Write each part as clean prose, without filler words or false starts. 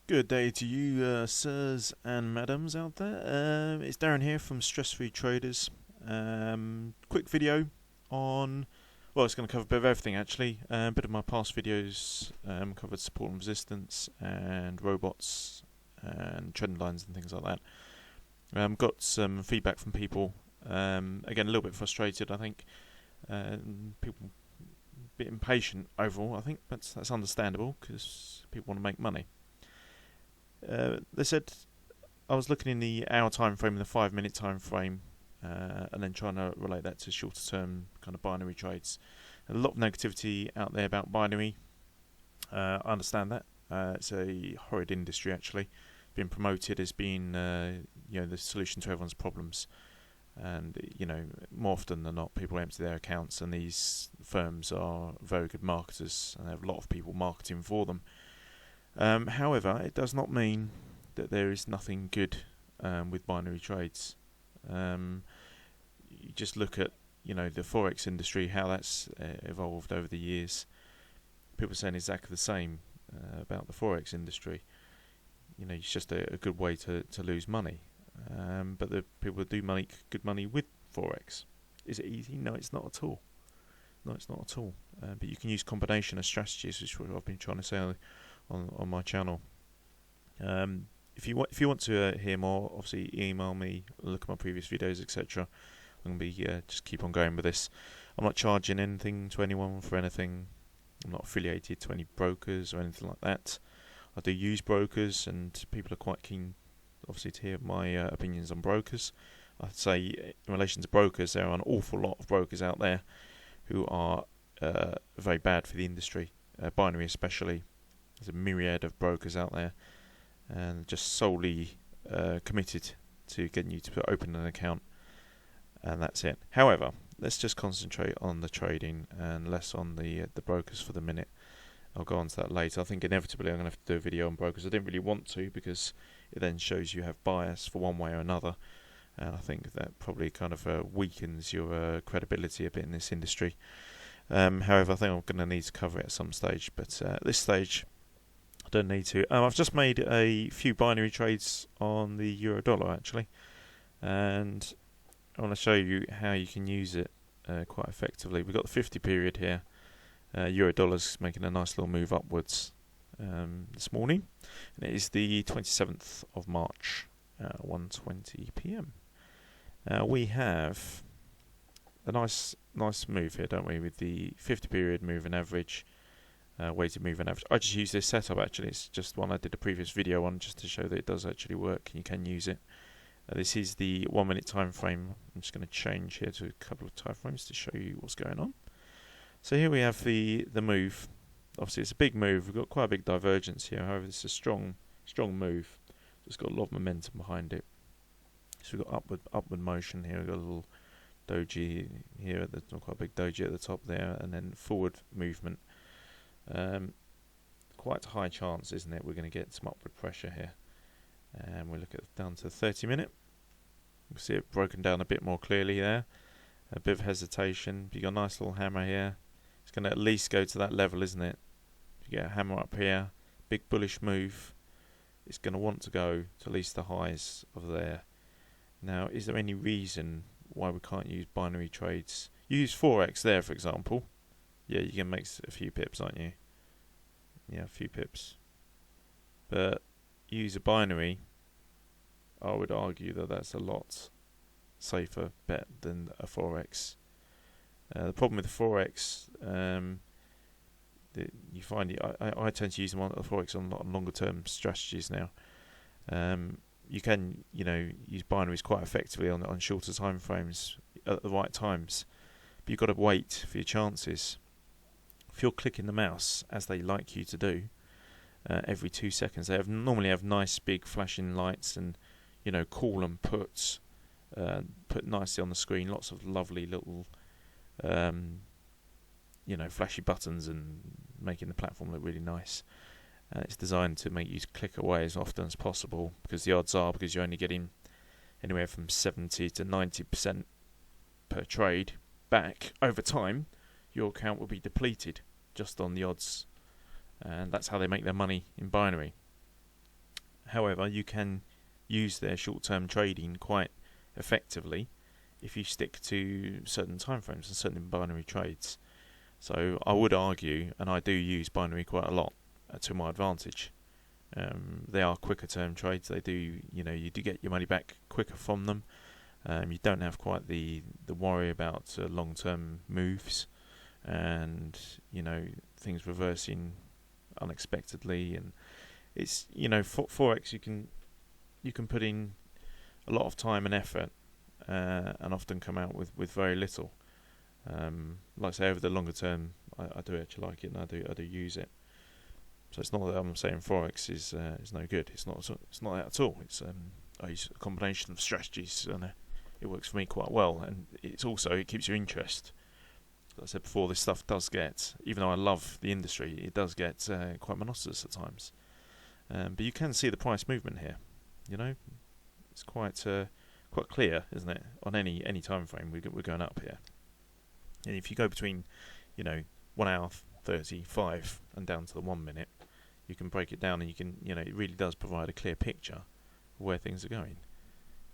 Good day to you, sirs and madams out there. It's Darren here from Stress Free Traders. Quick video on, well, it's going to cover a bit of everything actually. A bit of my past videos covered support and resistance and robots and trend lines and things like that. Got some feedback from people. Again, a little bit frustrated, I think. People a bit impatient overall. I think that's understandable because people want to make money. They said I was looking in the hour time frame and the 5 minute time frame, and then trying to relate that to shorter term kind of binary trades. A lot of negativity out there about binary. I understand that. It's a horrid industry actually, being promoted as being the solution to everyone's problems. And more often than not, people empty their accounts, and these firms are very good marketers, and they have a lot of people marketing for them. However, it does not mean that there is nothing good with binary trades. You just look at the forex industry, how that's evolved over the years. People are saying exactly the same about the forex industry. It's just a good way to lose money. But the people do make good money with forex. Is it easy? No, it's not at all. No, it's not at all. But you can use combination of strategies, which is what I've been trying to say on my channel. If you want to hear more, obviously email me, look at my previous videos, etc. I'm going to be just keep on going with this. I'm not charging anything to anyone for anything. I'm not affiliated to any brokers or anything like that. I do use brokers, and people are quite keen, obviously, to hear my opinions on brokers. I'd say in relation to brokers, there are an awful lot of brokers out there who are very bad for the industry, binary especially. There's a myriad of brokers out there, and just solely committed to getting you to open an account, and that's it. However, let's just concentrate on the trading and less on the brokers for the minute. I'll go on to that later. I think inevitably I'm going to have to do a video on brokers. I didn't really want to, because it then shows you have bias for one way or another, and I think that probably kind of weakens your credibility a bit in this industry. However, I think I'm going to need to cover it at some stage, but at this stage I don't need to. I've just made a few binary trades on the euro dollar actually, and I want to show you how you can use it quite effectively. We've got the 50 period here. Euro dollar's making a nice little move upwards this morning, and it is the 27th of March, 1:20 p.m. We have a nice move here, don't we, with the 50 period moving average, weighted moving average. I just use this setup actually. It's just one I did a previous video on, just to show that it does actually work and you can use it. This is the 1 minute time frame. I'm just going to change here to a couple of time frames to show you what's going on. So here we have the move. Obviously it's a big move. We've got quite a big divergence here. However, it's a strong move. It's got a lot of momentum behind it. So we've got upward motion here. We've got a little doji here, quite a big doji at the top there, and then forward movement. Quite a high chance, isn't it? We're going to get some upward pressure here. And we look at down to the 30 minute. You can see it broken down a bit more clearly there. A bit of hesitation. But you got a nice little hammer here. It's going to at least go to that level, isn't it? If you get a hammer up here, big bullish move, it's going to want to go to at least the highs of there. Now, is there any reason why we can't use binary trades? You use forex there, for example. Yeah, you can make a few pips, aren't you? Yeah, a few pips. But use a binary, I would argue that that's a lot safer bet than a forex. The problem with the forex, you find I tend to use them on the forex on longer term strategies now. You can use binaries quite effectively on shorter time frames at the right times, but you've got to wait for your chances. If you're clicking the mouse as they like you to do every 2 seconds, they normally have nice big flashing lights and call and puts put nicely on the screen. Lots of lovely little flashy buttons and making the platform look really nice. It's designed to make you click away as often as possible, because the odds are, because you're only getting anywhere from 70 to 90% per trade back over time, your account will be depleted just on the odds, and that's how they make their money in binary. However, you can use their short-term trading quite effectively if you stick to certain timeframes and certain binary trades. So I would argue, and I do use binary quite a lot to my advantage. They are quicker term trades. They do, you do get your money back quicker from them. You don't have quite the worry about long-term moves and things reversing unexpectedly. And it's forex, you can put in a lot of time and effort and often come out with very little. Like I say, over the longer term, I do actually like it, and I do use it. So it's not that I'm saying forex is no good. It's not that at all. It's I use a combination of strategies, and it works for me quite well. And it keeps your interest. Like I said before, this stuff does get, even though I love the industry, it does get quite monotonous at times. But you can see the price movement here. It's quite clear, isn't it? On any time frame, we're going up here. And if you go between, 1 hour 35 and down to the 1 minute, you can break it down, and you can, it really does provide a clear picture of where things are going.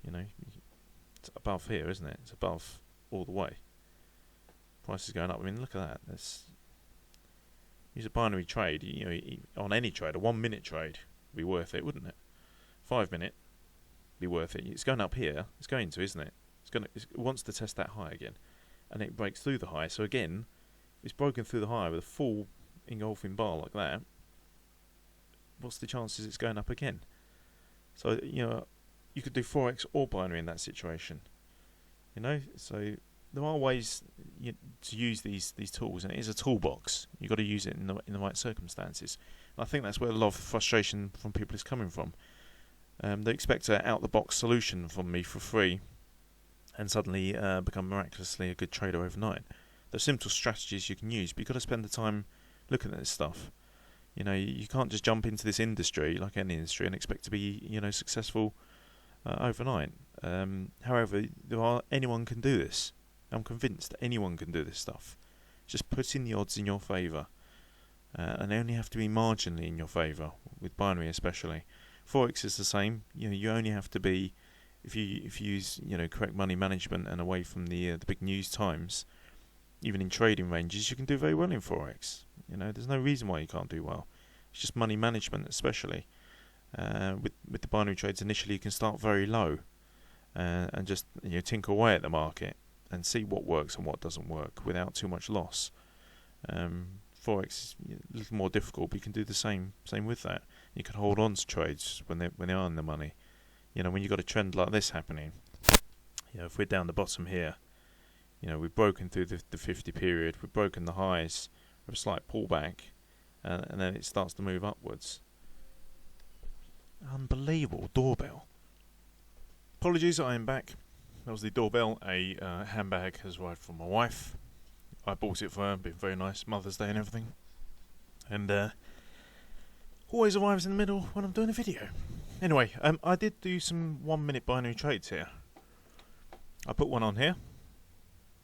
It's above here, isn't it? It's above all the way. Price is going up. I mean, look at that. Use a binary trade. On any trade, a 1 minute trade would be worth it, wouldn't it? 5 minute be worth it. It's going up here. It's going to, isn't it? It wants to test that high again, and it breaks through the high. So again, it's broken through the high with a full engulfing bar like that. What's the chances it's going up again? So you could do forex or binary in that situation. So there are ways to use these tools, and it is a toolbox. You've got to use it in the right circumstances. And I think that's where a lot of frustration from people is coming from. They expect an out-the-box solution from me for free, and suddenly become miraculously a good trader overnight. There's simple strategies you can use, but you've got to spend the time looking at this stuff. You can't just jump into this industry, like any industry, and expect to be successful overnight. However, anyone can do this. I'm convinced anyone can do this stuff. Just put in the odds in your favour, and they only have to be marginally in your favour, with binary especially. Forex is the same. You only have to be, if you use correct money management and away from the big news times, even in trading ranges, you can do very well in forex. There's no reason why you can't do well. It's just money management, especially with the binary trades. Initially, you can start very low and just tinker away at the market and see what works and what doesn't work without too much loss. Forex is a little more difficult, but you can do the same with that. You can hold on to trades when they are in the money. When you've got a trend like this happening, if we're down the bottom here, we've broken through the 50 period, we've broken the highs, a slight pullback, and then it starts to move upwards. Unbelievable doorbell. Apologies, I am back. That was the doorbell. A handbag has arrived from my wife. I bought it for her, been very nice, Mother's Day and everything. And always arrives in the middle when I'm doing a video. Anyway, I did do some 1 minute binary trades here. I put one on here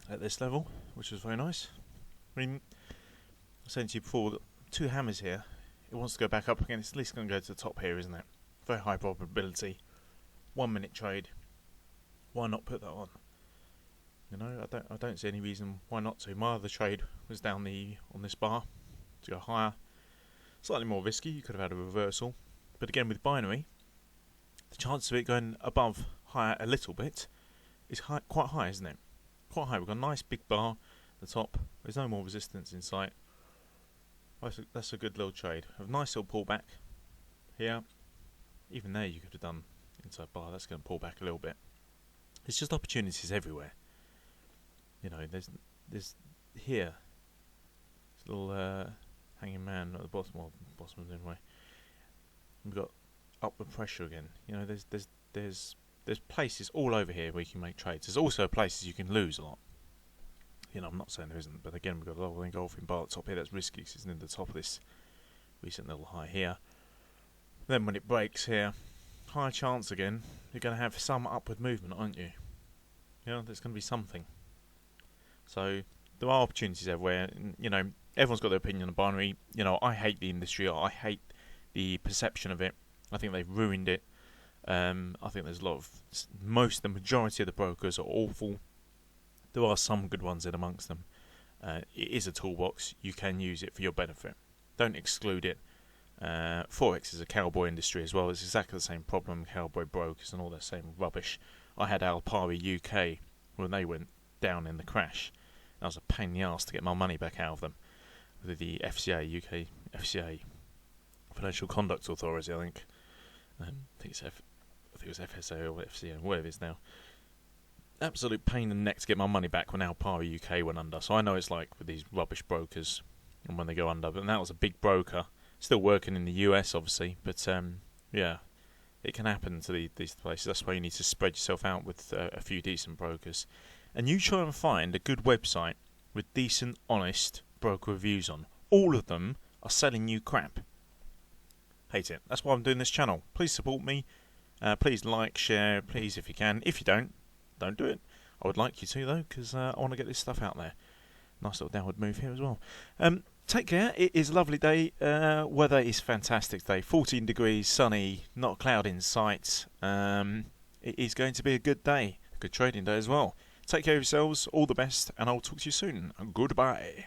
at this level, which was very nice. I mean, I was saying to you before, that 2 hammers here. It wants to go back up again. It's at least going to go to the top here, isn't it? Very high probability. 1 minute trade. Why not put that on? I don't see any reason why not to. My other trade was down on this bar to go higher. Slightly more risky. You could have had a reversal, but again with binary, the chance of it going above higher a little bit is quite high, isn't it? Quite high. We've got a nice big bar at the top. There's no more resistance in sight. That's a good little trade. A nice little pullback here. Even there, you could have done inside bar. That's going to pull back a little bit. It's just opportunities everywhere. There's here, this little hanging man at the bottom, or bottom anyway. We've got upward pressure again. There's places all over here where you can make trades. There's also places you can lose a lot. I'm not saying there isn't, but again, we've got a little engulfing bar at the top here that's risky because it's near the top of this recent little high here. Then when it breaks here, high chance again, you're going to have some upward movement, aren't you? There's going to be something. So there are opportunities everywhere. Everyone's got their opinion on binary. I hate the industry. I hate the perception of it. I think they've ruined it. I think there's a lot of the majority of the brokers are awful. There are some good ones in amongst them. It is a toolbox. You can use it for your benefit. Don't exclude it. Forex is a cowboy industry as well. It's exactly the same problem. Cowboy brokers and all that same rubbish. I had Alpari UK when they went down in the crash. That was a pain in the arse to get my money back out of them. With the FCA, UK FCA, Financial Conduct Authority, I think. I think it was FSA or FCA, whatever it is now. Absolute pain in the neck to get my money back when Alpari UK went under. So I know it's like with these rubbish brokers and when they go under. But that was a big broker, still working in the US, obviously. But yeah, it can happen to these places. That's why you need to spread yourself out with a few decent brokers. And you try and find a good website with decent, honest broker reviews on. All of them are selling you crap. Hate it. That's why I'm doing this channel. Please support me. Please like, share, please if you can. If you don't do it. I would like you to though, because I want to get this stuff out there. Nice little downward move here as well. Take care. It is a lovely day. Weather is fantastic today. 14 degrees, sunny, not a cloud in sight. It is going to be a good day. A good trading day as well. Take care of yourselves. All the best, and I'll talk to you soon. Goodbye.